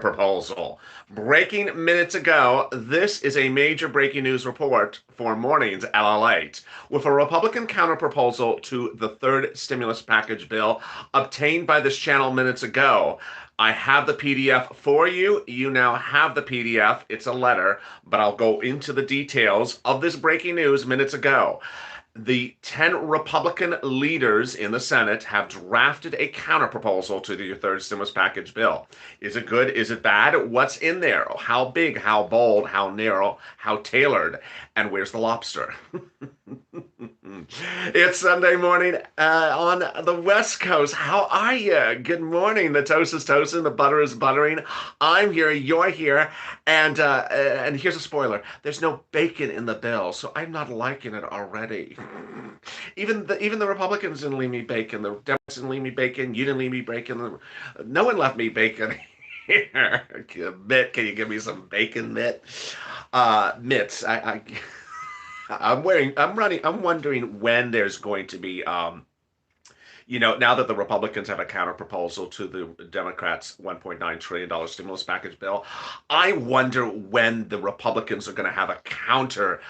proposal. Breaking minutes ago, this is a major breaking news report for Mornings LALATE, with a Republican counterproposal to the third stimulus package bill obtained by this channel minutes ago. I have the PDF for you. You now have the PDF. It's a letter, but I'll go into the details of this breaking news minutes ago. The 10 Republican leaders in the Senate have drafted a counterproposal to the third stimulus package bill. Is it good? Is it bad? What's in there? How big? How bold? How narrow? How tailored? And where's the lobster? It's Sunday morning on the West Coast. How are you? Good morning. The toast is toasting. The butter is buttering. I'm here. You're here. And here's a spoiler. There's no bacon in the bill, so I'm not liking it already. Even the Republicans didn't leave me bacon. The Democrats didn't leave me bacon. You didn't leave me bacon. No one left me bacon. Here, Mitt, can you give me some bacon, Mitt? Mitts. I'm wondering when there's going to be now that the Republicans have a counter proposal to the Democrats' $1.9 trillion stimulus package bill, I wonder when the Republicans are going to have a counter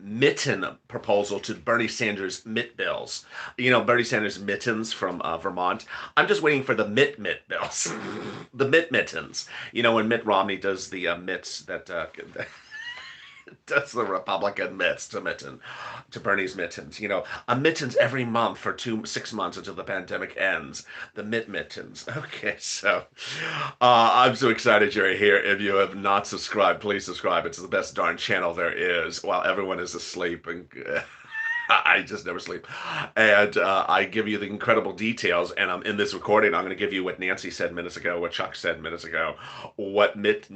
mitten proposal to Bernie Sanders' mitt bills. Bernie Sanders' mittens from Vermont. I'm just waiting for the mitt bills, the mittens. When Mitt Romney does the mitts that. That's the Republican mitts to Bernie's mittens. A mittens every month for 6 months until the pandemic ends. The mittens. Okay, so I'm so excited you're here. If you have not subscribed, please subscribe. It's the best darn channel there is while everyone is asleep and. I just never sleep. And I give you the incredible details. And in this recording, I'm going to give you what Nancy said minutes ago, what Chuck said minutes ago, what Mitt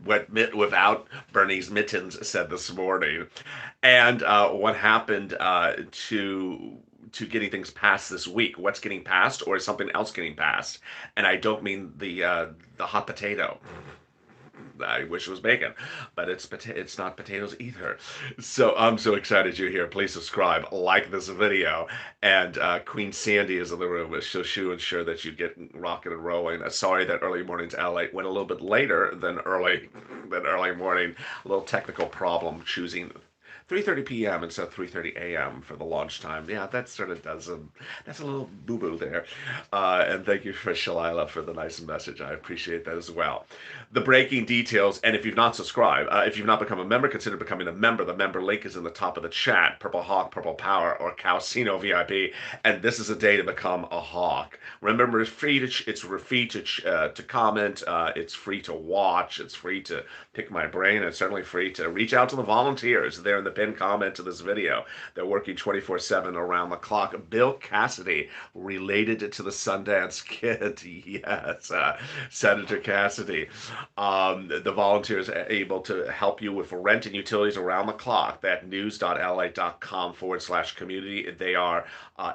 what Mitt without Bernie's mittens said this morning, and what happened to getting things passed this week. What's getting passed, or is something else getting passed? And I don't mean the hot potato. I wish it was bacon, but it's not potatoes either. So I'm so excited you're here. Please subscribe, like this video, and Queen Sandy is in the room, so she'll ensure that you get rocking and rolling. Sorry that early mornings LA went a little bit later than early morning. A little technical problem choosing 3:30 p.m. instead of 3:30 a.m. for the launch time. Yeah, that sort of that's a little boo-boo there. And thank you for Shalila for the nice message. I appreciate that as well. The breaking details, and if you've not subscribed, if you've not become a member, consider becoming a member. The member link is in the top of the chat. Purple Hawk, Purple Power, or Calcino VIP. And this is a day to become a hawk. Remember, it's free to comment. It's free to watch. It's free to pick my brain. It's certainly free to reach out to the volunteers. They're in the pinned comment to this video. They're working 24/7 around the clock. Bill Cassidy, related to the Sundance Kid. Yes, Senator Cassidy. The volunteers are able to help you with rent and utilities around the clock. That news.la.com/community. They are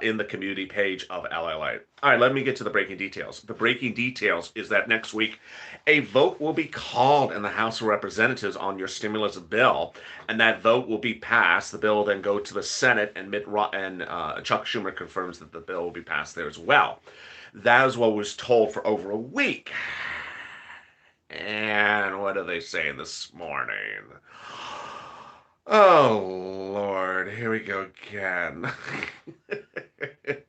in the community page of LLA. All right, let me get to the breaking details. The breaking details is that next week, a vote will be called in the House of Representatives on your stimulus bill, and that vote will be passed. The bill will then go to the Senate, and Chuck Schumer confirms that the bill will be passed there as well. That is what was told for over a week. And what are they saying this morning? Oh, Lord, here we go again.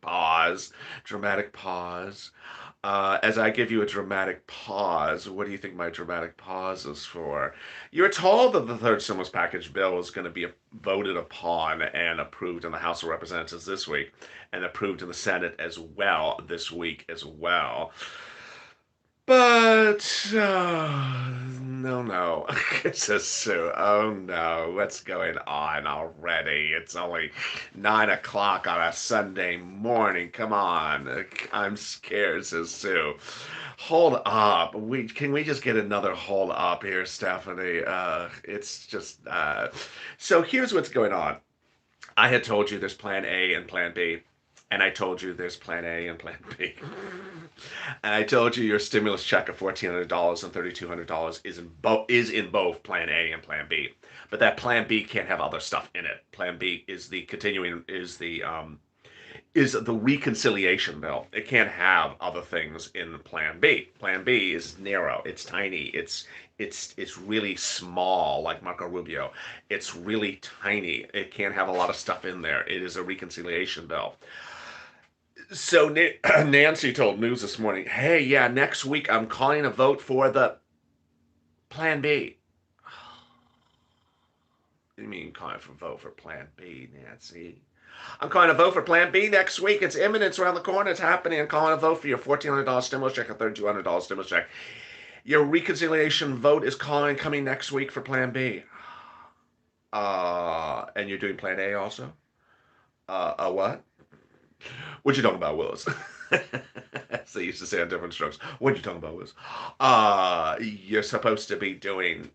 Pause. Dramatic pause. As I give you a dramatic pause, what do you think my dramatic pause is for? You're told that the third stimulus package bill is going to be voted upon and approved in the House of Representatives this week, and approved in the Senate as well this week as well. But no, says Sue. Oh no, what's going on already? It's only 9 o'clock on a Sunday morning. Come on, I'm scared, says Sue. Hold up. Can we just get another hold up here, Stephanie? It's just so here's what's going on. I had told you there's plan A and plan B. And I told you there's plan A and plan B. And I told you your stimulus check of $1,400 and $3,200 is in both plan A and plan B. But that plan B can't have other stuff in it. Plan B is the is the reconciliation bill. It can't have other things in Plan B. Plan B is narrow. It's tiny. It's really small, like Marco Rubio. It's really tiny. It can't have a lot of stuff in there. It is a reconciliation bill. So Nancy told News this morning, "Hey, yeah, next week I'm calling a vote for the Plan B." What do you mean calling for a vote for Plan B, Nancy? I'm calling a vote for Plan B next week. It's imminent. It's around the corner. It's happening. I'm calling a vote for your $1,400 stimulus check, a $3,200 stimulus check. Your reconciliation vote is coming next week for Plan B. And you're doing Plan A also? What? What you talking about, Willis? As they used to say on different strokes. What you talking about, Willis? You're supposed to be doing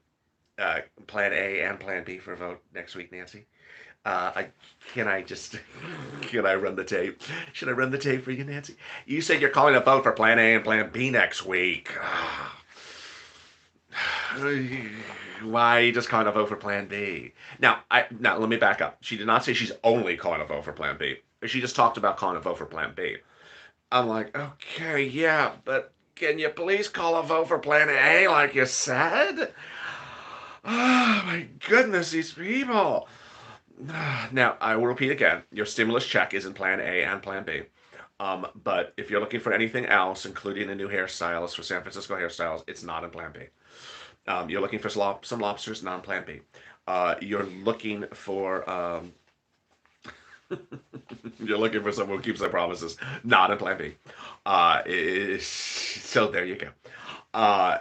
Plan A and Plan B for a vote next week, Nancy. I can I just can I run the tape? Should I run the tape for you, Nancy? You said you're calling a vote for Plan A and Plan B next week. Why are you just calling a vote for Plan B? Now let me back up. She did not say she's only calling a vote for Plan B. She just talked about calling a vote for Plan B. I'm like, okay, yeah, but can you please call a vote for Plan A like you said? Oh my goodness, these people. Now, I will repeat again, your stimulus check is in Plan A and Plan B. But if you're looking for anything else, including a new hairstylist for San Francisco Hairstyles, it's not in Plan B. You're looking for some lobsters, not in Plan B. You're looking for you're looking for someone who keeps their promises, not in Plan B. So there you go. Uh,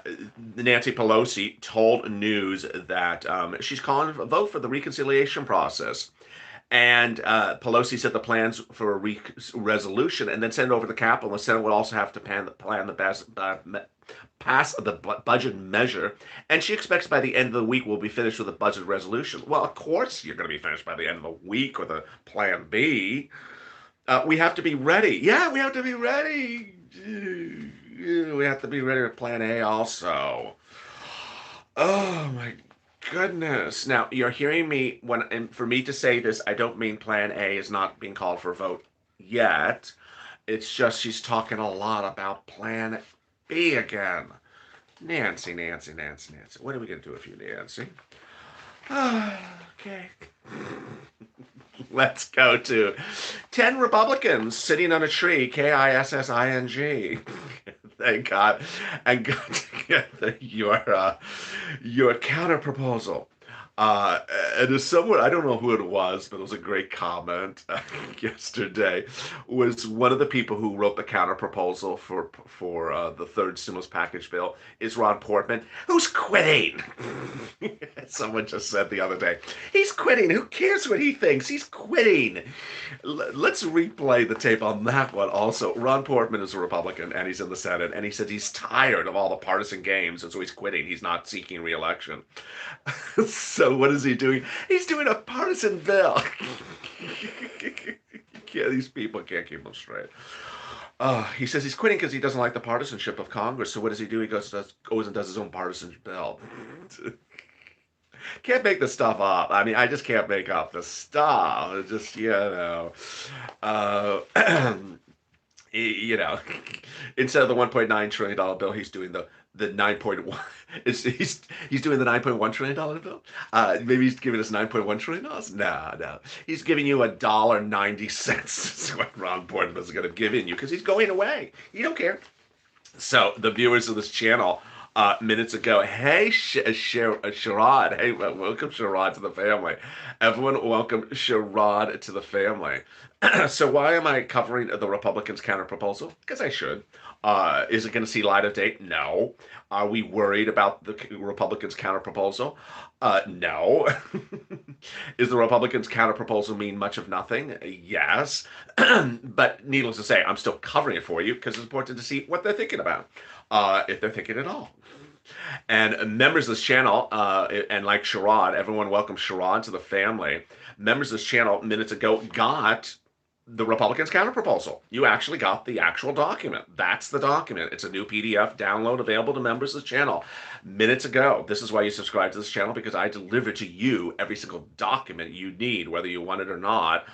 Nancy Pelosi told News that she's calling a vote for the reconciliation process. And Pelosi said the plans for a resolution and then send it over to the Capitol. The Senate would also have to pass the budget measure. And she expects by the end of the week we'll be finished with the budget resolution. Well, of course you're going to be finished by the end of the week with a Plan B. We have to be ready. Yeah, we have to be ready. We have to be ready with Plan A also. Oh my goodness. Now, you're hearing me and for me to say this, I don't mean Plan A is not being called for a vote yet. It's just she's talking a lot about Plan B again. Nancy, Nancy, Nancy, Nancy. What are we going to do with you, Nancy? Okay. Let's go to 10 Republicans sitting on a tree, Kising. Thank God. And got together your counter proposal. And as someone, I don't know who it was, but it was a great comment yesterday, was one of the people who wrote the counter proposal for the third stimulus package bill is Ron Portman, who's quitting. Someone just said the other day, he's quitting. Who cares what he thinks? He's quitting. Let's replay the tape on that one also. Ron Portman is a Republican, and he's in the Senate, and he said he's tired of all the partisan games, and so he's quitting. He's not seeking re-election. So what is he doing? He's doing a partisan bill. Yeah, these people can't keep them straight. He says he's quitting because he doesn't like the partisanship of Congress. So what does he do? He goes and does his own partisan bill. Can't make this stuff up. I mean, I just can't make up the stuff. It's just, you know, instead of the $1.9 trillion bill, he's doing the 9.1. He's doing the $9.1 trillion bill. Maybe he's giving us $9.1 trillion. No. He's giving you $1.90. That's what Ron Portman is going to give you because he's going away. You don't care. So the viewers of this channel minutes ago, hey Sherrod, hey, welcome Sherrod to the family. Everyone, welcome Sherrod to the family. So why am I covering the Republicans' counter proposal? Because I should. Is it going to see light of day? No. Are we worried about the Republicans' counter proposal? No. Is the Republicans' counter proposal mean much of nothing? Yes. But needless to say, I'm still covering it for you because it's important to see what they're thinking about, if they're thinking at all. And members of this channel, and like Sherrod, everyone welcome Sherrod to the family. Members of this channel minutes ago got The Republicans' counterproposal. You actually got the actual document. That's the document. It's a new PDF download available to members of the channel minutes ago. This is why you subscribe to this channel, because I deliver to you every single document you need, whether you want it or not.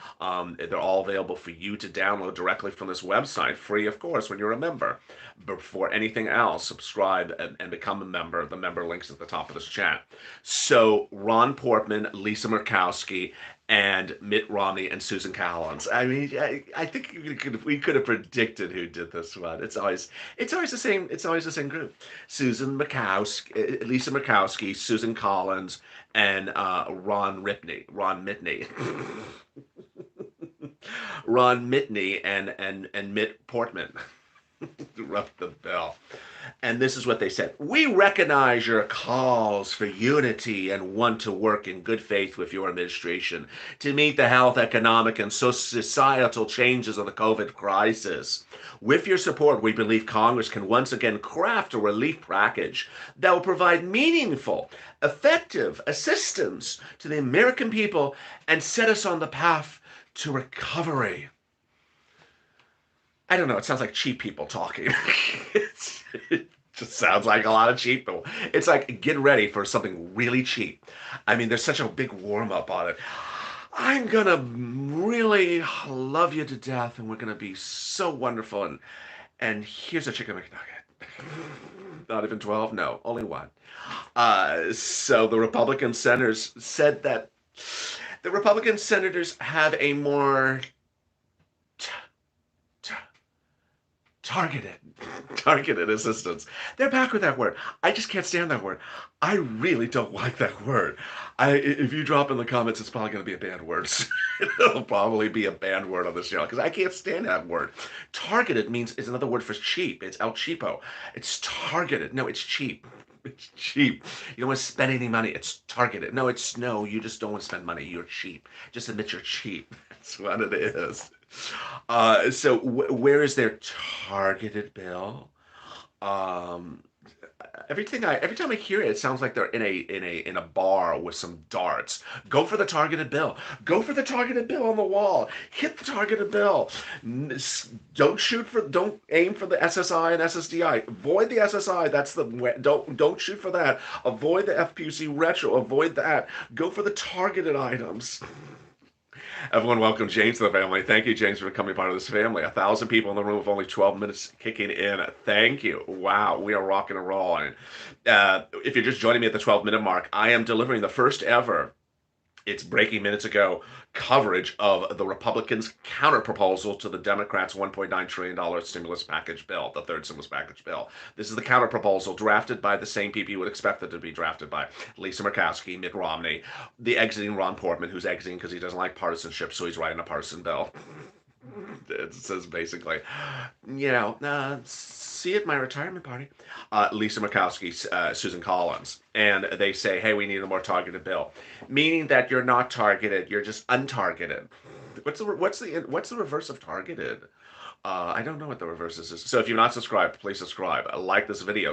They're all available for you to download directly from this website, free, of course, when you're a member. Before anything else, subscribe and become a member. The member link's at the top of this chat. So Ron Portman, Lisa Murkowski, and Mitt Romney and Susan Collins. I mean, I think we could have predicted who did this one. It's always the same. It's always the same group: Susan Murkowski, Lisa Murkowski, Susan Collins, and Ron Mitney, Ron Mitney, and Mitt Portman. Rough the bell. And this is what they said. We recognize your calls for unity and want to work in good faith with your administration to meet the health, economic, and societal changes of the COVID crisis. With your support, we believe Congress can once again craft a relief package that will provide meaningful, effective assistance to the American people and set us on the path to recovery. I don't know. It sounds like cheap people talking. It just sounds like a lot of cheap people. It's like, get ready for something really cheap. I mean, there's such a big warm up on it. I'm gonna really love you to death, and we're gonna be so wonderful. And here's a chicken McNugget. Not even 12? No, only one. So the Republican senators said that the Republican senators have a more targeted targeted assistance. They're back with that word. I just can't stand that word. I really don't like that word. If you drop in the comments, it's probably going to be a banned word. It'll probably be a banned word on this channel because I can't stand that word. Targeted means it's another word for cheap. It's el cheapo. It's targeted. No, it's cheap. It's cheap. You don't want to spend any money. It's targeted. No, you just don't want to spend money. You're cheap. Just admit you're cheap. That's what it is. So where is their targeted bill? Um, every time I hear it, it sounds like they're in a bar with some darts. Go for the targeted bill. Go for the targeted bill on the wall. Hit the targeted bill. Don't aim for the SSI and SSDI. Avoid the SSI. That's the don't shoot for that. Avoid the FPUC retro. Avoid that. Go for the targeted items. Everyone, welcome James to the family. Thank you, James, for becoming part of this family. 1,000 people in the room with only 12 minutes kicking in. Thank you. Wow, we are rocking and rolling. If you're just joining me at the 12-minute mark, I am delivering the first ever, it's breaking minutes ago, coverage of the Republicans' counterproposal to the Democrats' $1.9 trillion stimulus package bill, the third stimulus package bill. This is the counterproposal drafted by the same people you would expect it to be drafted by: Lisa Murkowski, Mitt Romney, the exiting Ron Portman, who's exiting because he doesn't like partisanship, so he's writing a partisan bill. It says basically, see you at my retirement party. Lisa Murkowski, Susan Collins, and they say, hey, we need a more targeted bill, meaning that you're not targeted, you're just untargeted. What's the reverse of targeted? I don't know what the reverse is. So if you're not subscribed, please subscribe. Like this video.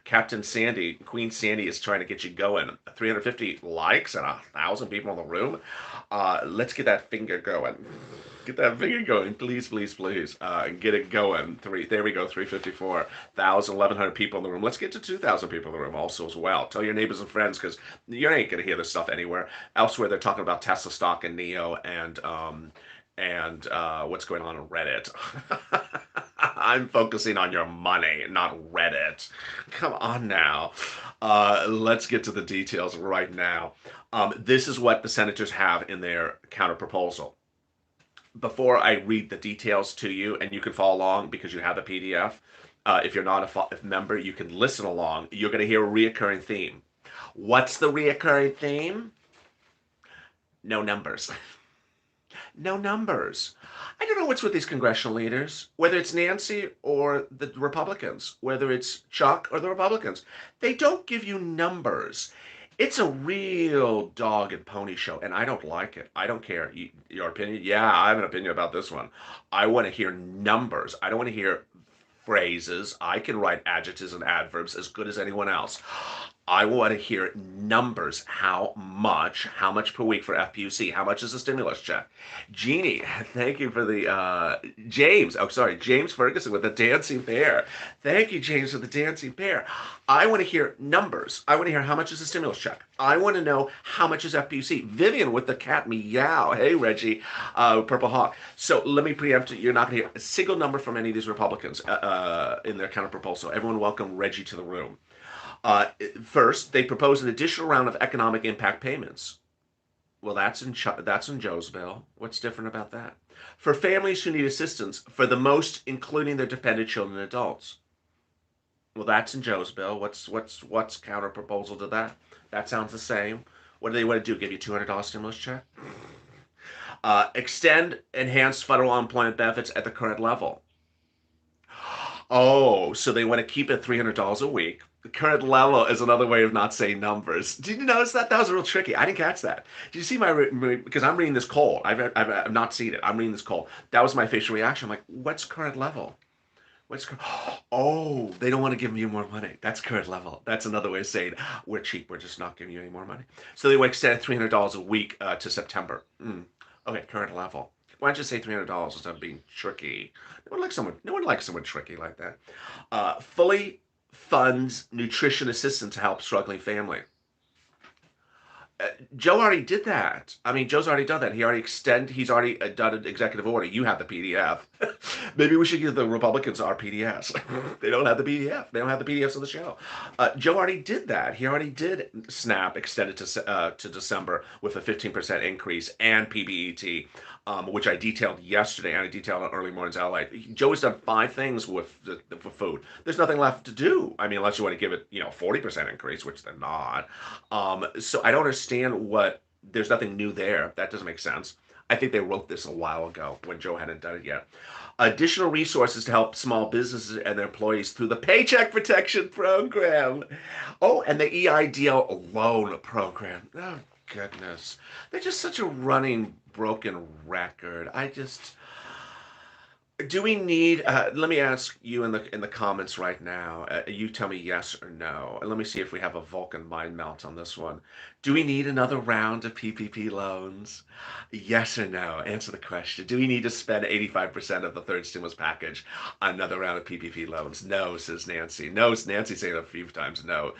Captain Sandy, Queen Sandy is trying to get you going. 350 likes and 1,000 people in the room. Let's get that finger going. Get that finger going, please, please, please. Get it going. There we go, 354. 1,100 people in the room. Let's get to 2,000 people in the room also as well. Tell your neighbors and friends, because you ain't going to hear this stuff anywhere. Elsewhere, they're talking about Tesla stock and NEO and what's going on Reddit. I'm focusing on your money, not Reddit. Come on now. Let's get to the details right now. This is what the senators have in their counterproposal. Before I read the details to you, and you can follow along because you have a PDF, if you're not a member, you can listen along. You're going to hear a reoccurring theme. What's the reoccurring theme? No numbers. No numbers. I don't know what's with these congressional leaders, whether it's Nancy or the Republicans, whether it's Chuck or the Republicans. They don't give you numbers. It's a real dog and pony show, and I don't like it. I don't care. Your opinion? Yeah, I have an opinion about this one. I want to hear numbers. I don't want to hear phrases. I can write adjectives and adverbs as good as anyone else. I want to hear numbers. How much per week for FPUC? How much is the stimulus check? Jeannie, thank you for the James. Oh, sorry, James Ferguson with the dancing bear. Thank you, James, for the dancing bear. I want to hear numbers. I want to hear how much is the stimulus check. I want to know how much is FPUC. Vivian with the cat meow. Hey, Reggie, Purple Hawk. So let me preempt it. You're not going to hear a single number from any of these Republicans in their counter proposal. Everyone welcome Reggie to the room. Uh, First, they propose an additional round of economic impact payments. Well, that's in Joe's bill. What's different about that? For families who need assistance, for the most, including their dependent children and adults. Well, that's in Joe's bill. What's counter proposal to that? That sounds the same. What do they want to do? Give you $200 stimulus check? Extend enhanced federal unemployment benefits at the current level. Oh, so they want to keep it $300 a week. The current level is another way of not saying numbers. Did you notice that? That was real tricky. I didn't catch that. Did you see because I'm reading this cold. I've not seen it. I'm reading this cold. That was my facial reaction. I'm like, what's current level? What's oh, they don't want to give you more money. That's current level. That's another way of saying we're cheap. We're just not giving you any more money. So they want to extend $300 a week to September. Okay, current level. Why don't you say $300 instead of being tricky? No one likes someone. No one likes someone tricky like that. Fully funds nutrition assistance to help struggling family. Joe already did that. I mean, Joe's already done that. He's already done an executive order. You have the PDF. Maybe we should give the Republicans our PDFs. They don't have the PDF. They don't have the PDFs of the show. Joe already did that. He already did SNAP extended to December with a 15% increase and PBET, which I detailed yesterday and I detailed on Early Mornings LATE. Joe has done 5 things with food. There's nothing left to do. I mean, unless you want to give it, 40% increase, which they're not. So I don't understand what. There's nothing new there. That doesn't make sense. I think they wrote this a while ago when Joe hadn't done it yet. Additional resources to help small businesses and their employees through the Paycheck Protection Program. Oh, and the EIDL loan program. Oh, goodness. They're just such a running broken record. Do we need? Let me ask you in the comments right now. You tell me yes or no, and let me see if we have a Vulcan mind melt on this one. Do we need another round of PPP loans? Yes or no? Answer the question. Do we need to spend 85% of the third stimulus package on another round of PPP loans? No, says Nancy. No, Nancy saying it a few times. No,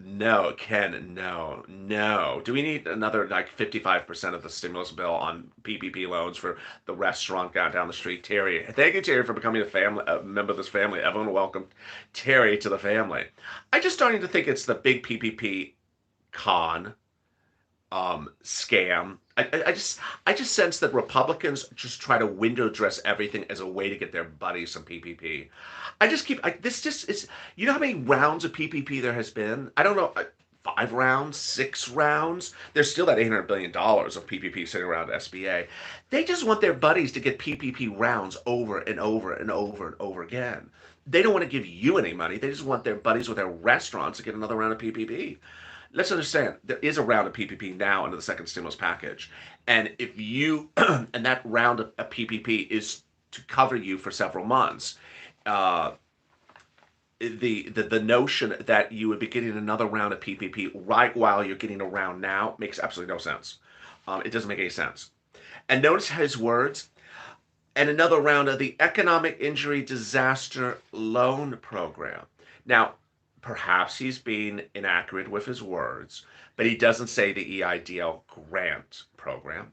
no, Ken. No, no. Do we need another like 55% of the stimulus bill on PPP loans for the restaurant down the street? Terry, thank you, Terry, for becoming a member of this family. Everyone welcome Terry to the family. I just starting to think it's the big PPP con scam. I just sense that Republicans just try to window dress everything as a way to get their buddies some PPP. I just keep this just is. You know how many rounds of PPP there has been? I don't know. 5 rounds, 6 rounds. There's still that $800 billion of PPP sitting around SBA. They just want their buddies to get PPP rounds over and over and over and over again. They don't want to give you any money. They just want their buddies with their restaurants to get another round of PPP. Let's understand there is a round of PPP now under the second stimulus package, and if you and that round of PPP is to cover you for several months. Uh, the notion that you would be getting another round of PPP right while you're getting a round now makes absolutely no sense. It doesn't make any sense. And notice his words. And another round of the Economic Injury Disaster Loan Program. Now, perhaps he's being inaccurate with his words, but he doesn't say the EIDL grant program.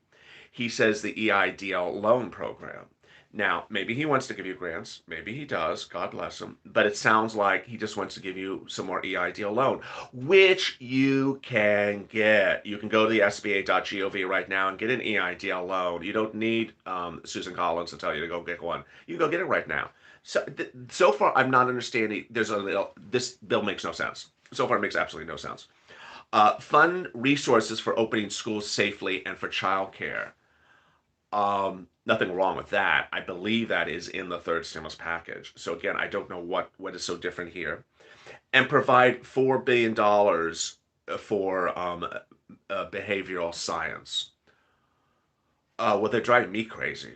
He says the EIDL loan program. Now, maybe he wants to give you grants. Maybe he does. God bless him. But it sounds like he just wants to give you some more EIDL loan, which you can get. You can go to the SBA.gov right now and get an EIDL loan. You don't need Susan Collins to tell you to go get one. You can go get it right now. So far, I'm not understanding. This bill makes no sense. So far, it makes absolutely no sense. Fund resources for opening schools safely and for childcare. Nothing wrong with that. I believe that is in the third stimulus package. So again, I don't know what is so different here. And provide $4 billion for behavioral science. Well, they're driving me crazy.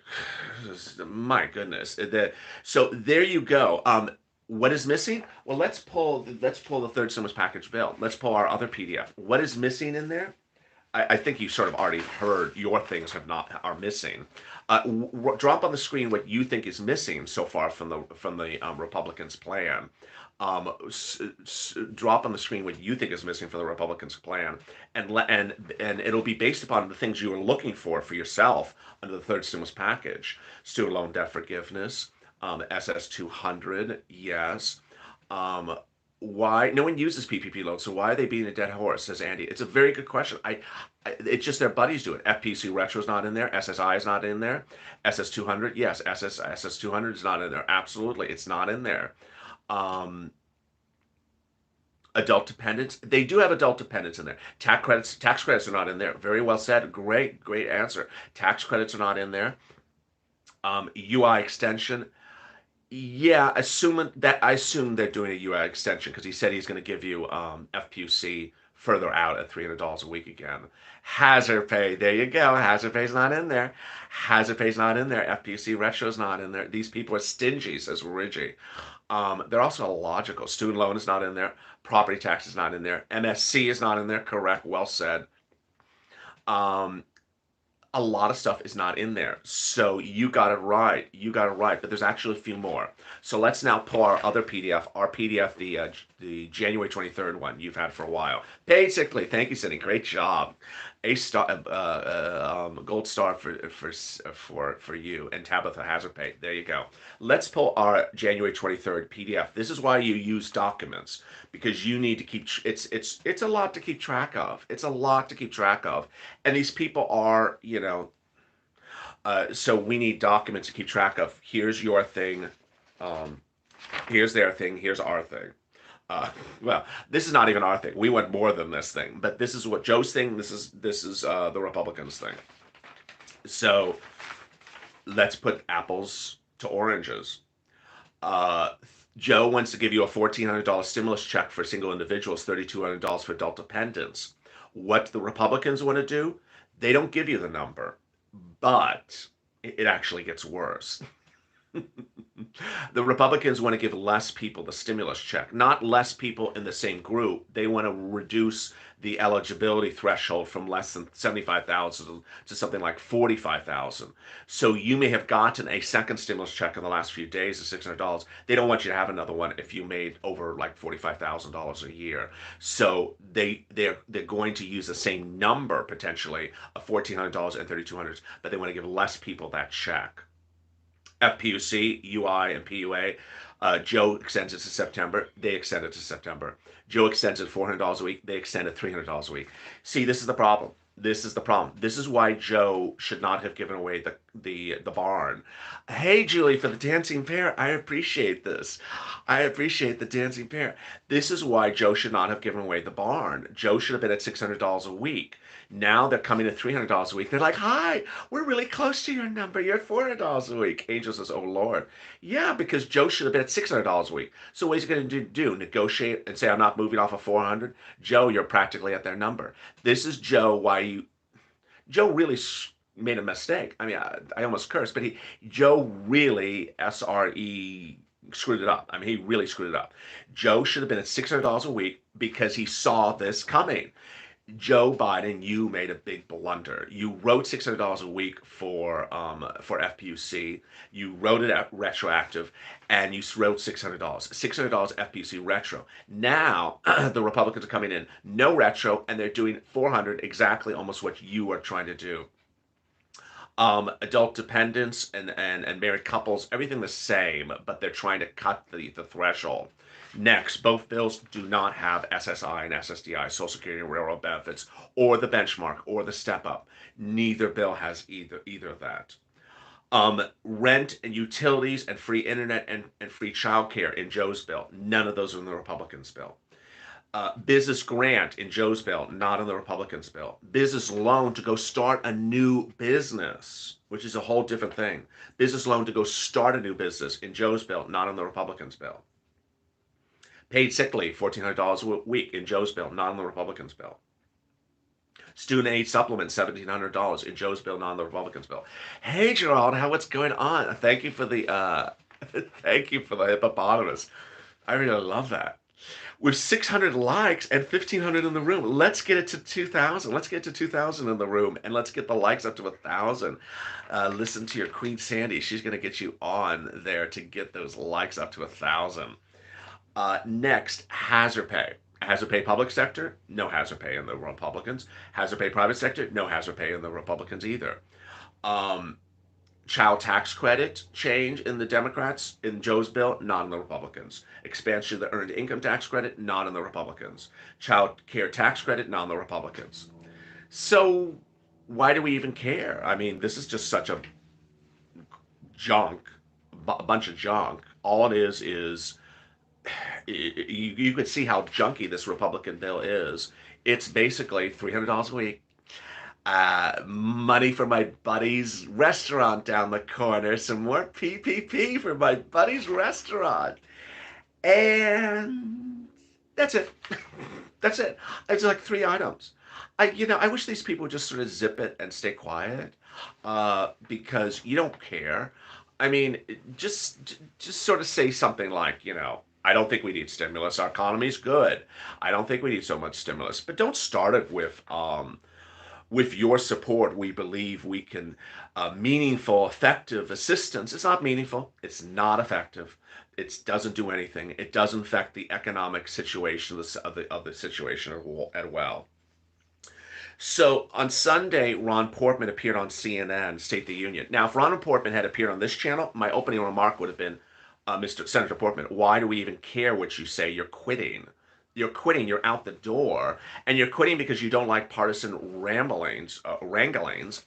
My goodness. So there you go. What is missing? Well, let's pull the third stimulus package bill. Let's pull our other PDF. What is missing in there? I think you sort of already heard your things have not are missing. Drop on the screen what you think is missing so far from the Republicans' plan. Drop on the screen what you think is missing for the Republicans' plan, and it'll be based upon the things you were looking for yourself under the third stimulus package: student loan debt forgiveness, SS 200, yes. Um, why no one uses PPP loans? So why are they being a dead horse? Says Andy. It's a very good question. It's just their buddies do it. FPC Retro is not in there. SSI is not in there. SS 200, yes. SS 200 is not in there. Absolutely, it's not in there. Um, Adult dependents. They do have adult dependents in there. Tax credits are not in there. Very well said. Great answer. Tax credits are not in there. UI extension. Yeah, I assume they're doing a UI extension because he said he's going to give you FPUC further out at $300 a week again. Hazard pay, there you go. Hazard pay's not in there. Hazard pay's not in there. FPUC retro's not in there. These people are stingy, says Reggie. They're also illogical. Student loan is not in there. Property tax is not in there. MSC is not in there. Correct. Well said. Um, a lot of stuff is not in there. So you got it right. You got it right. But there's actually a few more. So let's now pull our other PDF. Our PDF, the January 23rd one you've had for a while. Basically, thank you, Cindy. Great job. A star, gold star for you, and Tabitha Hazard Pay. There you go. Let's pull our January 23rd PDF. This is why you use documents, because you need to keep. It's a lot to keep track of. It's a lot to keep track of, and these people are, so we need documents to keep track of. Here's your thing. Um, here's their thing. Here's our thing. Uh, well, this is not even our thing. We want more than this thing. But this is what Joe's thing. This is the Republicans' thing. So let's put apples to oranges. Uh, Joe wants to give you a $1,400 stimulus check for single individuals, $3,200 for adult dependents. What the Republicans want to do? They don't give you the number, but it actually gets worse. The Republicans want to give less people the stimulus check, not less people in the same group. They want to reduce the eligibility threshold from less than 75,000 to something like 45,000. So you may have gotten a second stimulus check in the last few days of $600. They don't want you to have another one if you made over like $45,000 a year. So they're going to use the same number potentially of $1,400 and $3,200, but they want to give less people that check. FPUC, UI, and PUA. Joe extends it to September. They extend it to September. Joe extends it $400 a week. They extend it $300 a week. See, this is the problem. This is the problem. This is why Joe should not have given away the barn. Hey, Julie, for the dancing pear, I appreciate this. I appreciate the dancing pear. This is why Joe should not have given away the barn. Joe should have been at $600 a week. Now they're coming at $300 a week. They're like, "Hi, we're really close to your number. You're at $400 a week." Angel says, "Oh Lord, yeah, because Joe should have been at $600 a week." So what is he going to do? Negotiate and say, "I'm not moving off of 400." Joe, you're practically at their number. This is Joe. Joe really made a mistake. I mean, I almost cursed, but Joe really screwed it up. I mean, he really screwed it up. Joe should have been at $600 a week because he saw this coming. Joe Biden, you made a big blunder. You wrote $600 a week for FPUC. You wrote it at retroactive, and you wrote $600. $600 FPUC retro. Now the Republicans are coming in no retro, and they're doing 400, exactly almost what you are trying to do. Adult dependents and married couples, everything the same, but they're trying to cut the threshold. Next, both bills do not have SSI and SSDI, Social Security and Railroad benefits, or the benchmark, or the step up. Neither bill has either of that. Rent and utilities and free internet and free childcare in Joe's bill. None of those are in the Republicans' bill. Business grant in Joe's bill, not in the Republicans' bill. Business loan to go start a new business, which is a whole different thing. Business loan to go start a new business in Joe's bill, not in the Republicans' bill. Paid sick leave, $1,400 a week in Joe's bill, not in the Republicans' bill. Student aid supplement, $1,700 in Joe's bill, not in the Republicans' bill. Hey, Gerald, what's going on? Thank you for the thank you for the hippopotamus. I really love that. With 600 likes and 1,500 in the room, let's get it to 2,000. Let's get to 2,000 in the room, and let's get the likes up to 1,000. Listen to your Queen Sandy. She's going to get you on there to get those likes up to 1,000. Next, hazard pay. Hazard pay public sector, no hazard pay in the Republicans. Hazard pay private sector, no hazard pay in the Republicans either. Um, Child tax credit change in the Democrats, in Joe's bill, not in the Republicans. Expansion of the earned income tax credit, not in the Republicans. Child care tax credit, not in the Republicans. So why do we even care? I mean, this is just such a junk, a bunch of junk. All it is you could see how junky this Republican bill is. It's basically $300 a week, money for my buddy's restaurant down the corner, some more PPP for my buddy's restaurant, and that's it. That's it. It's like three items. I wish these people would just sort of zip it and stay quiet, because you don't care. I mean, just sort of say something like, I don't think we need stimulus. Our economy's good. I don't think we need so much stimulus. But don't start it with your support, we believe we can meaningful, effective assistance. It's not meaningful. It's not effective. It doesn't do anything. It doesn't affect the economic situation of the situation at well. So on Sunday, Ron Portman appeared on CNN, State of the Union. Now, if Ron Portman had appeared on this channel, my opening remark would have been, Mr. Senator Portman, why do we even care what you say? You're quitting. You're quitting. You're out the door, and you're quitting because you don't like partisan wranglings,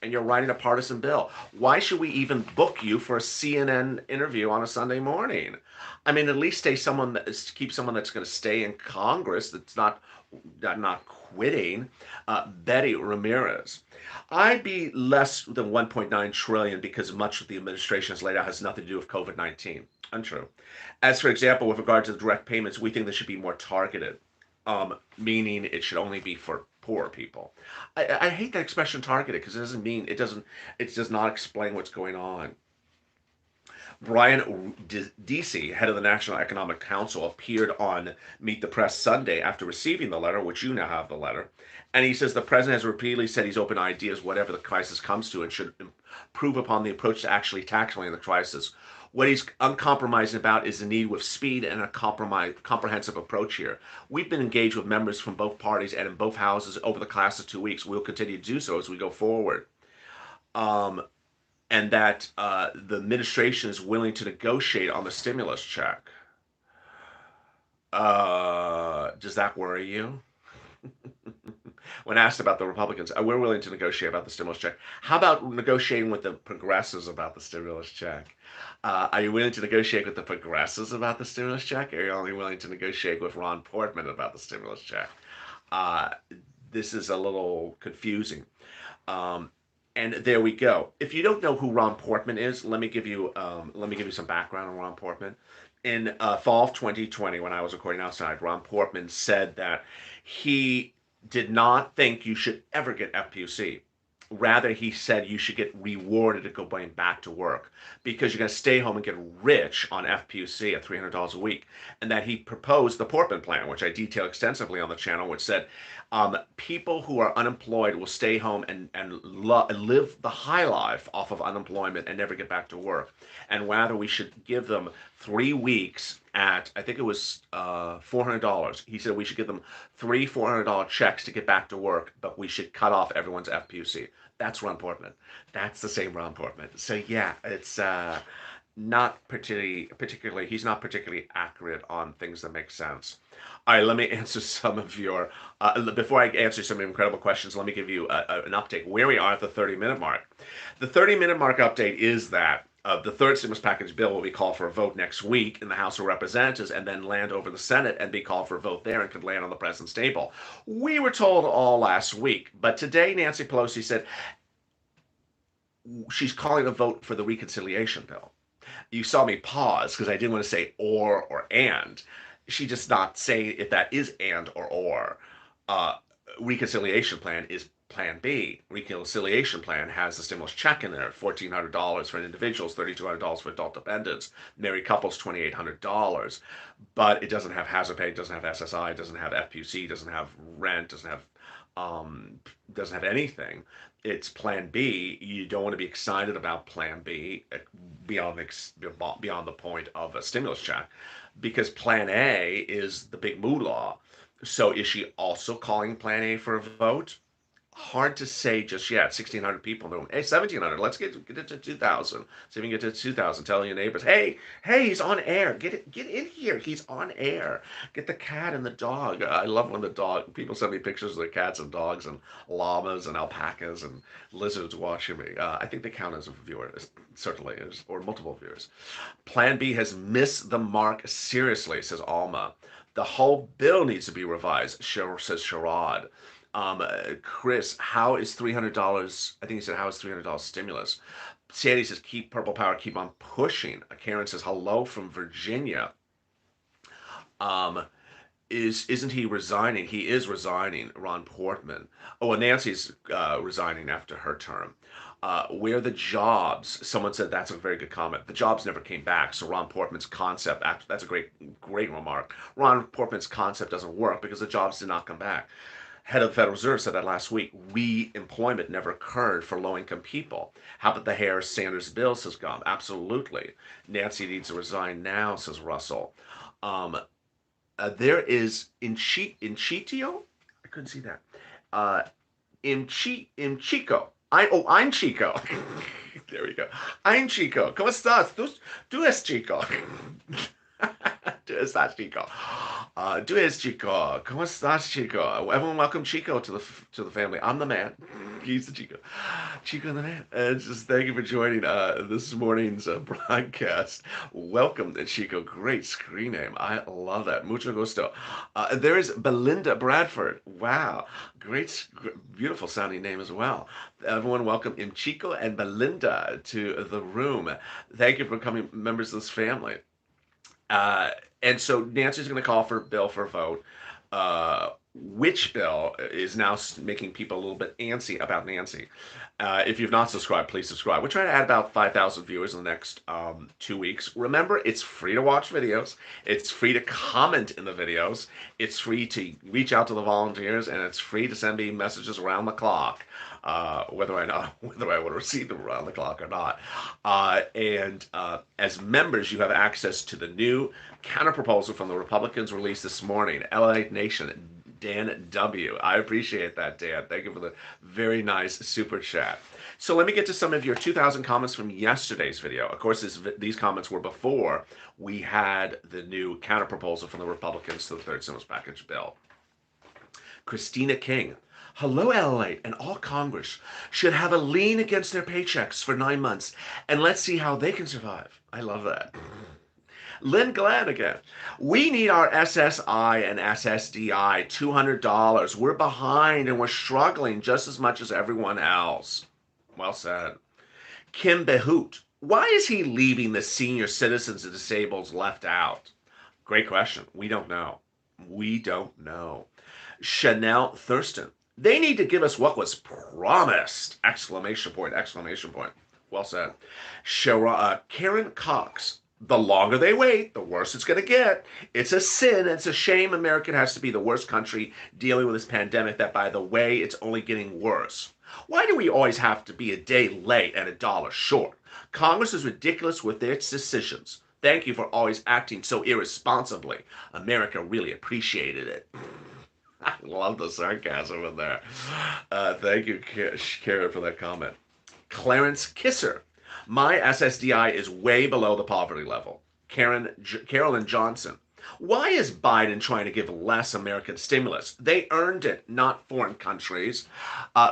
and you're writing a partisan bill. Why should we even book you for a CNN interview on a Sunday morning? I mean, at least keep someone that's going to stay in Congress, that's not quitting. Betty Ramirez. I'd be less than 1.9 trillion because much of the administration has laid out has nothing to do with COVID-19. Untrue. As for example, with regard to the direct payments, we think they should be more targeted, meaning it should only be for poor people. I hate that expression targeted because it does not explain what's going on. Brian Deasy, head of the National Economic Council, appeared on Meet the Press Sunday after receiving the letter, which you now have the letter. And he says the president has repeatedly said he's open to ideas, whatever the crisis comes to, and should improve upon the approach to actually tackling the crisis. What he's uncompromising about is the need with speed and a comprehensive approach here. We've been engaged with members from both parties and in both houses over the last 2 weeks. We'll continue to do so as we go forward. And that the administration is willing to negotiate on the stimulus check. Does that worry you? When asked about the Republicans, we're willing to negotiate about the stimulus check. How about negotiating with the progressives about the stimulus check? Are you willing to negotiate with the progressives about the stimulus check? Or are you only willing to negotiate with Ron Portman about the stimulus check? This is a little confusing. And there we go. If you don't know who Ron Portman is, let me give you some background on Ron Portman. In fall of 2020, when I was recording outside, Ron Portman said that he did not think you should ever get FPUC. Rather, he said you should get rewarded to go going back to work because you're going to stay home and get rich on FPUC at $300 a week. And that he proposed the Portman plan, which I detail extensively on the channel, which said people who are unemployed will stay home and live the high life off of unemployment and never get back to work. And rather, we should give them 3 weeks at, I think it was $400. He said we should give them three $400 checks to get back to work, but we should cut off everyone's FPUC. That's Ron Portman. That's the same Ron Portman. So yeah, it's not particularly, he's not particularly accurate on things that make sense. All right, let me answer some of your, before I answer some incredible questions, let me give you an update where we are at the 30-minute mark. The 30-minute mark update is that the third stimulus package bill will be called for a vote next week in the House of Representatives and then land over the Senate and be called for a vote there and could land on the president's table. We were told all last week, but today Nancy Pelosi said she's calling a vote for the reconciliation bill. You saw me pause because I didn't want to say or and. She just not saying if that is and or. Reconciliation plan is Plan B, reconciliation plan, has the stimulus check in there, $1,400 for individuals, $3,200 for adult dependents, married couples, $2,800. But it doesn't have hazard pay, doesn't have SSI, doesn't have FPC, doesn't have rent, um, doesn't have anything. It's Plan B. You don't want to be excited about Plan B beyond the point of a stimulus check, because Plan A is the big moolah. So is she also calling Plan A for a vote? Hard to say just yet. 1,600 people in the room. Hey, 1,700. Let's get it to 2,000. See if we can get to 2,000. Tell your neighbors, hey, he's on air. Get in here. He's on air. Get the cat and the dog. I love when the dog people send me pictures of their cats and dogs and llamas and alpacas and lizards watching me. I think they count as a viewer, certainly, or multiple viewers. Plan B has missed the mark seriously, says Alma. The whole bill needs to be revised, says Sherrod. Chris, how is $300? I think he said, how is $300 stimulus? Sandy says, keep purple power, keep on pushing. Karen says, hello from Virginia. Um, isn't he resigning? He is resigning, Ron Portman. Oh, and Nancy's resigning after her term. Where are the jobs? Someone said that's a very good comment. The jobs never came back. So Ron Portman's concept, that's a great remark. Ron Portman's concept doesn't work because the jobs did not come back. Head of the Federal Reserve said that last week. Re-employment never occurred for low-income people. How about the Harris-Sanders bill, says Gum? Absolutely. Nancy needs to resign now, says Russell. There is Inchitio? I couldn't see that. In Chico. I'm Chico. There we go. I'm Chico. ¿Cómo estás? Tú es Chico. Tú estás Chico. Tú es Chico. ¿Cómo estás, Chico? Everyone welcome Chico to the family. I'm the man. He's the Chico. Chico the man. And just thank you for joining this morning's broadcast. Welcome to Chico. Great screen name. I love that. Mucho gusto. There is Belinda Bradford. Wow. Beautiful sounding name as well. Everyone welcome Chico and Belinda to the room. Thank you for becoming members of this family. And so Nancy's going to call for bill for a vote. Which bill is now making people a little bit antsy about Nancy. If you've not subscribed, please subscribe. We're trying to add about 5,000 viewers in the next 2 weeks. Remember, it's free to watch videos. It's free to comment in the videos. It's free to reach out to the volunteers, and it's free to send me messages around the clock. Whether I want to receive them around the clock or not. As members, you have access to the new counterproposal from the Republicans released this morning. LA Nation, Dan W. I appreciate that, Dan. Thank you for the very nice super chat. So let me get to some of your 2,000 comments from yesterday's video. Of course, these comments were before we had the new counterproposal from the Republicans to the third stimulus package bill. Christina King. Hello, LA, and all Congress should have a lien against their paychecks for 9 months, and let's see how they can survive. I love that. Lynn Glenn again. We need our SSI and SSDI, $200. We're behind and we're struggling just as much as everyone else. Well said. Kim Behoot. Why is he leaving the senior citizens and disabled left out? Great question. We don't know. We don't know. Chanel Thurston. They need to give us what was promised! Exclamation point, exclamation point. Well said. Karen Cox. The longer they wait, the worse it's going to get. It's a sin. It's a shame America has to be the worst country dealing with this pandemic that, by the way, it's only getting worse. Why do we always have to be a day late and $1 short? Congress is ridiculous with its decisions. Thank you for always acting so irresponsibly. America really appreciated it. I love the sarcasm in there. Thank you, Karen, for that comment. Clarence Kisser. My SSDI is way below the poverty level. Carolyn Johnson. Why is Biden trying to give less American stimulus? They earned it, not foreign countries.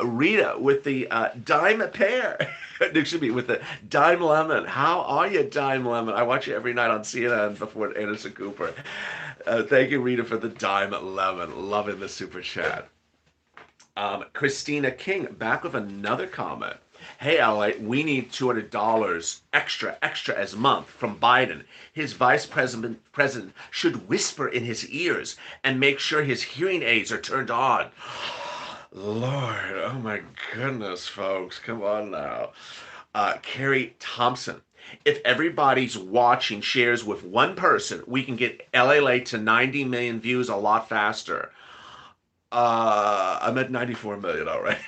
Rita with the dime pear. It should be with the dime lemon. How are you, dime lemon? I watch you every night on CNN before Anderson Cooper. Thank you, Rita, for the dime lemon. Loving the super chat. Christina King back with another comment. Hey, LA, we need $200 extra as a month from Biden. His vice president should whisper in his ears and make sure his hearing aids are turned on. Lord, oh my goodness, folks, come on now. Carrie Thompson. If everybody's watching shares with one person, we can get LA Late to 90 million views a lot faster. I'm at 94 million already.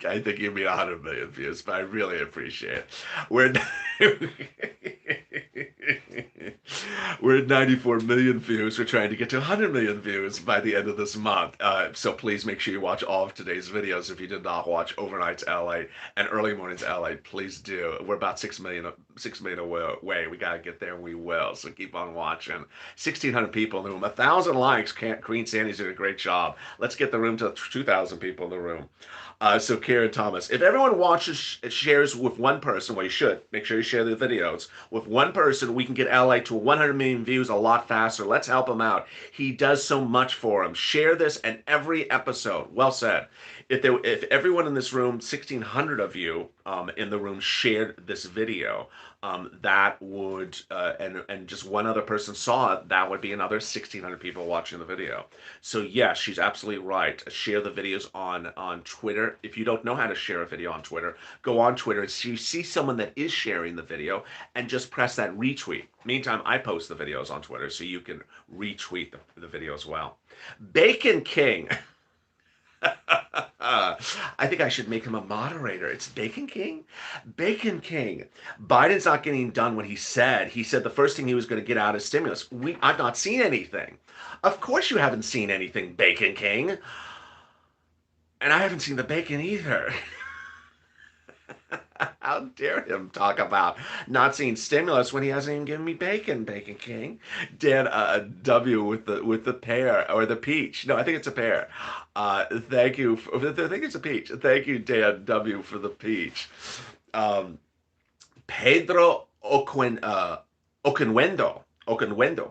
I think you mean 100 million views, but I really appreciate it. We're we're at 94 million views. We're trying to get to 100 million views by the end of this month. So please make sure you watch all of today's videos. If you did not watch Overnight's LA and Early Mornings LA, please do. We're about 6 million away. We got to get there and we will. So keep on watching. 1,600 people in the room. 1,000 likes. Queen Sandy's doing a great job. Let's get the room to 2,000 people in the room. So Karen Thomas, if everyone watches shares with one person, well, you should make sure you share the videos with one person. We can get LA to 100 million views a lot faster. Let's help him out. He does so much for him. Share this and every episode. Well said. If everyone in this room, 1,600 of you in the room, shared this video, that would and just one other person saw it, that would be another 1,600 people watching the video. So yes, she's absolutely right. Share the videos on Twitter. If you don't know how to share a video on Twitter, go on Twitter and see someone that is sharing the video and just press that retweet. Meantime, I post the videos on Twitter so you can retweet the video as well. Bacon King. I think I should make him a moderator. It's Bacon King? Bacon King. Biden's not getting done what he said. He said the first thing he was going to get out is stimulus. I've not seen anything. Of course you haven't seen anything, Bacon King. And I haven't seen the bacon either. How dare him talk about not seeing stimulus when he hasn't even given me bacon, Bacon King. Dan W with the pear or the peach. No, I think it's a pear. Thank you. I think it's a peach. Thank you, Dan W, for the peach. Pedro Oquenwendo.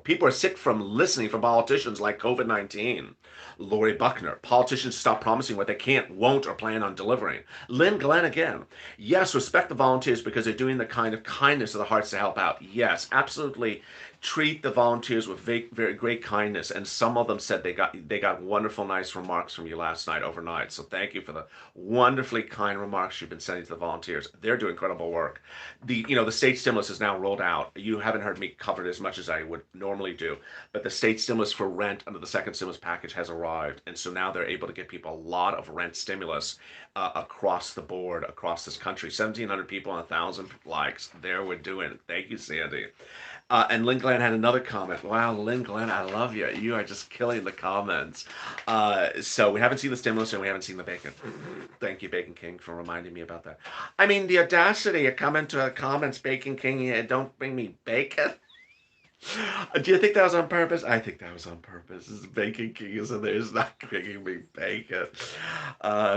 People are sick from listening from politicians like COVID-19. Lori Buckner. Politicians stop promising what they can't, won't, or plan on delivering. Lynn Glenn again. Yes, respect the volunteers because they're doing the kind of kindness of the hearts to help out. Yes, absolutely. Treat the volunteers with very, very great kindness. And some of them said they got wonderful, nice remarks from you last night, overnight. So thank you for the wonderfully kind remarks you've been sending to the volunteers. They're doing incredible work. The state stimulus is now rolled out. You haven't heard me cover it as much as I would normally do, but the state stimulus for rent under the second stimulus package has arrived, and so now they're able to get people a lot of rent stimulus across the board, across this country. 1,700 people and 1,000 likes. There we're doing it. Thank you, Sandy. And Lynn Glenn had another comment. Wow, Lynn Glenn, I love you. You are just killing the comments. So we haven't seen the stimulus and we haven't seen the bacon. Thank you, Bacon King, for reminding me about that. I mean, the audacity of coming to the comments, Bacon King, and don't bring me bacon. Do you think that was on purpose? I think that was on purpose. This Bacon King is in there. It's not bringing me bacon.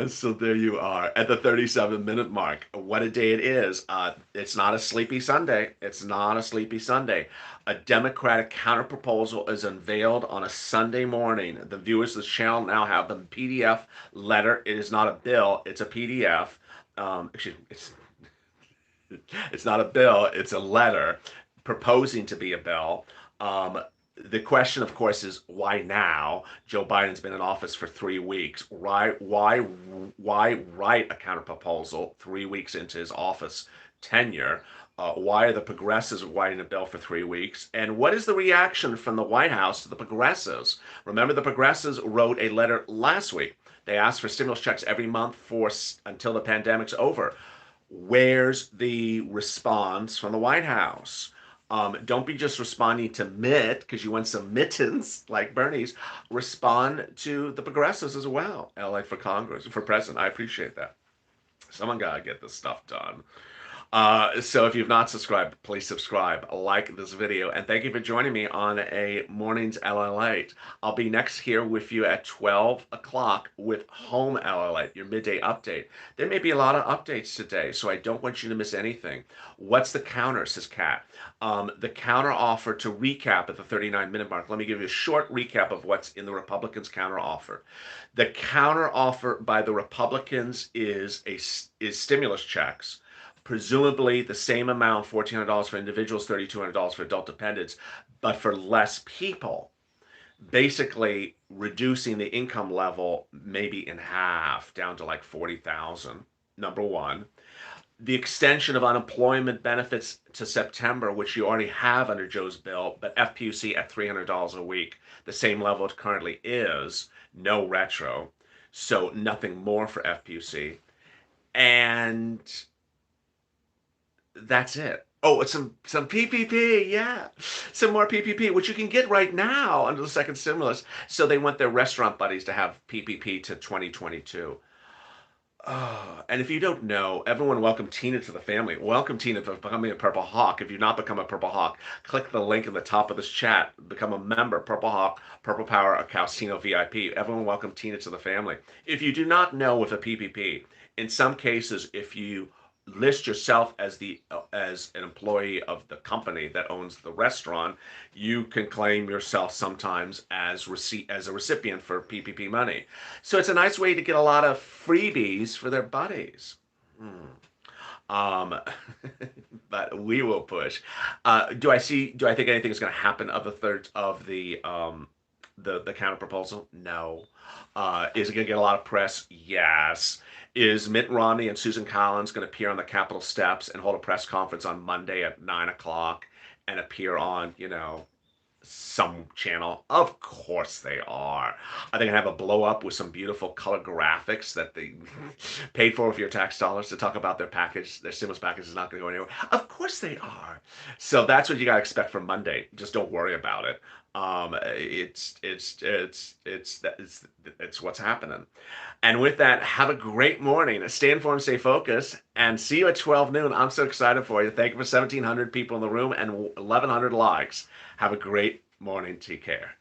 So there you are at the 37-minute mark. What a day it is. It's not a sleepy Sunday. It's not a sleepy Sunday. A Democratic counterproposal is unveiled on a Sunday morning. The viewers of the channel now have the PDF letter. It is not a bill. It's a PDF. Excuse me, it's not a bill. It's a letter proposing to be a bill. The question, of course, is why now? Joe Biden's been in office for 3 weeks. Why write a counterproposal 3 weeks into his office tenure? Why are the progressives writing a bill for 3 weeks? And what is the reaction from the White House to the progressives? Remember, the progressives wrote a letter last week. They asked for stimulus checks every month until the pandemic's over. Where's the response from the White House? Don't be just responding to Mitt because you want some mittens like Bernie's. Respond to the progressives as well. Like for Congress, for president. I appreciate that. Someone got to get this stuff done. So if you've not subscribed, please subscribe, like this video, and thank you for joining me on a Mornings LALate. I'll be next here with you at 12 o'clock with Home LALate, your midday update. There may be a lot of updates today, so I don't want you to miss anything. What's the counter, says Kat. The counter offer to recap at the 39-minute mark. Let me give you a short recap of what's in the Republicans' counter offer. The counter offer by the Republicans is stimulus checks. Presumably the same amount, $1,400 for individuals, $3,200 for adult dependents, but for less people. basically reducing the income level maybe in half down to like 40,000. Number one, the extension of unemployment benefits to September, which you already have under Joe's bill, but FPUC at $300 a week, the same level it currently is, no retro, so nothing more for FPUC. And that's it. Oh, it's some PPP, yeah, some more PPP, which you can get right now under the second stimulus. So they want their restaurant buddies to have PPP to 2022. Oh, and if you don't know, everyone welcome Tina to the family. Welcome Tina for becoming a Purple Hawk. If you've not become a Purple Hawk, click the link in the top of this chat. Become a member, Purple Hawk, Purple Power, or Calcino VIP. Everyone welcome Tina to the family. If you do not know with a PPP, in some cases, if you list yourself as the as an employee of the company that owns the restaurant, you can claim yourself sometimes as a recipient for PPP money. So it's a nice way to get a lot of freebies for their buddies. Um, but we will push. Do I think anything is going to happen of the third of the counter proposal? No. Is it going to get a lot of press? Yes. Is Mitt Romney and Susan Collins going to appear on the Capitol steps and hold a press conference on Monday at 9 o'clock and appear on, some channel? Of course they are. Are they going to have a blow up with some beautiful color graphics that they paid for with your tax dollars to talk about their package? Their stimulus package is not going to go anywhere. Of course they are. So that's what you got to expect from Monday. Just don't worry about it. It's what's happening. And with that, have a great morning. Stay informed, stay focused, and see you at 12 noon. I'm so excited for you. Thank you for 1,700 people in the room and 1,100 likes. Have a great morning. Take care.